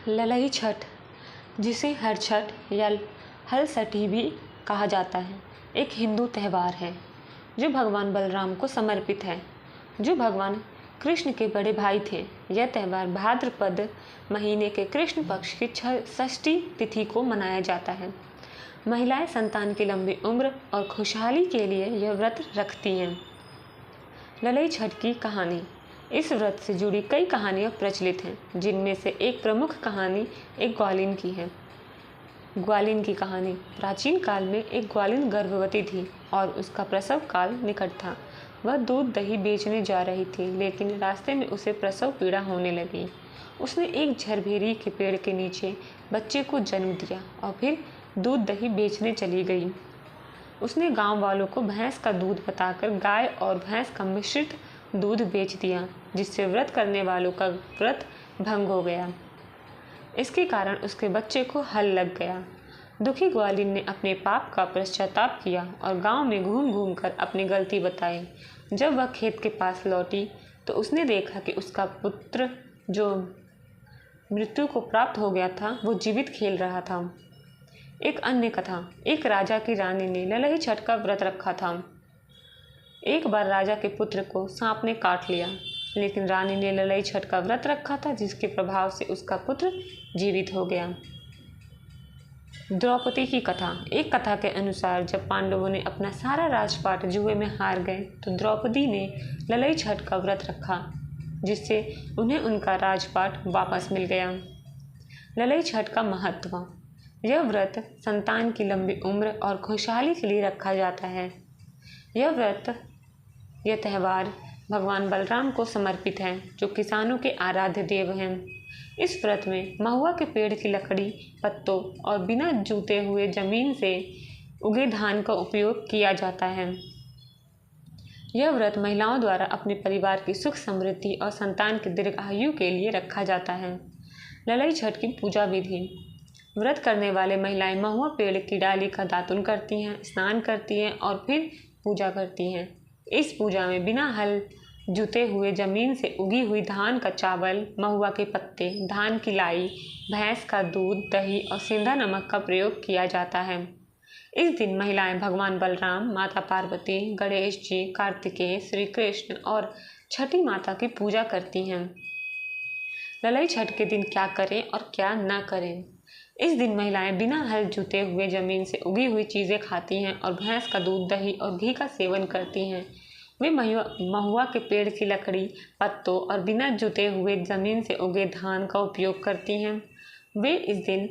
ललई छठ, जिसे हर छठ या हलसठी भी कहा जाता है, एक हिंदू त्यौहार है जो भगवान बलराम को समर्पित है, जो भगवान कृष्ण के बड़े भाई थे। यह त्यौहार भाद्रपद महीने के कृष्ण पक्ष की षष्ठी तिथि को मनाया जाता है। महिलाएं संतान की लंबी उम्र और खुशहाली के लिए यह व्रत रखती हैं। ललई छठ की कहानी। इस व्रत से जुड़ी कई कहानियाँ प्रचलित हैं, जिनमें से एक प्रमुख कहानी एक ग्वालिन की है। ग्वालिन की कहानी। प्राचीन काल में एक ग्वालिन गर्भवती थी और उसका प्रसव काल निकट था। वह दूध दही बेचने जा रही थी, लेकिन रास्ते में उसे प्रसव पीड़ा होने लगी। उसने एक झरभेरी के पेड़ के नीचे बच्चे को जन्म दिया और फिर दूध दही बेचने चली गई। उसने गांव वालों को भैंस का दूध बताकर गाय और भैंस का मिश्रित दूध बेच दिया, जिससे व्रत करने वालों का व्रत भंग हो गया। इसके कारण उसके बच्चे को हल लग गया। दुखी ग्वालिन ने अपने पाप का पश्चाताप किया और गांव में घूम घूम कर अपनी गलती बताई। जब वह खेत के पास लौटी तो उसने देखा कि उसका पुत्र, जो मृत्यु को प्राप्त हो गया था, वो जीवित खेल रहा था। एक अन्य कथा। एक राजा की रानी ने ललई छठ का व्रत रखा था। एक बार राजा के पुत्र को सांप ने काट लिया, लेकिन रानी ने ललई छठ का व्रत रखा था, जिसके प्रभाव से उसका पुत्र जीवित हो गया। द्रौपदी की कथा। एक कथा के अनुसार जब पांडवों ने अपना सारा राजपाट जुए में हार गए तो द्रौपदी ने ललई छठ का व्रत रखा, जिससे उन्हें उनका राजपाट वापस मिल गया। ललई छठ का महत्व। यह व्रत संतान की लंबी उम्र और खुशहाली के लिए रखा जाता है। यह त्यौहार भगवान बलराम को समर्पित है, जो किसानों के आराध्य देव हैं। इस व्रत में महुआ के पेड़ की लकड़ी, पत्तों और बिना जूते हुए जमीन से उगे धान का उपयोग किया जाता है। यह व्रत महिलाओं द्वारा अपने परिवार की सुख समृद्धि और संतान की दीर्घायु के लिए रखा जाता है। ललई छठ की पूजा विधि। व्रत करने वाले महिलाएं महुआ पेड़ की डाली का दातुन करती हैं, स्नान करती हैं और फिर पूजा करती हैं। इस पूजा में बिना हल जुते हुए जमीन से उगी हुई धान का चावल, महुआ के पत्ते, धान की लाई, भैंस का दूध, दही और सेंधा नमक का प्रयोग किया जाता है। इस दिन महिलाएं भगवान बलराम, माता पार्वती, गणेश जी, कार्तिकेय, श्री कृष्ण और छठी माता की पूजा करती हैं। ललई छठ के दिन क्या करें और क्या न करें। इस दिन महिलाएं बिना हल जुते हुए जमीन से उगी हुई चीज़ें खाती हैं और भैंस का दूध, दही और घी का सेवन करती हैं। वे महुआ के पेड़ की लकड़ी, पत्तों और बिना जुते हुए जमीन से उगे धान का उपयोग करती हैं। वे इस दिन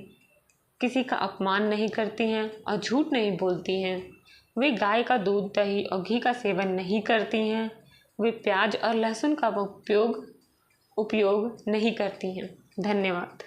किसी का अपमान नहीं करती हैं और झूठ नहीं बोलती हैं। वे गाय का दूध, दही और घी का सेवन नहीं करती हैं। वे प्याज और लहसुन का उपयोग नहीं करती हैं। धन्यवाद।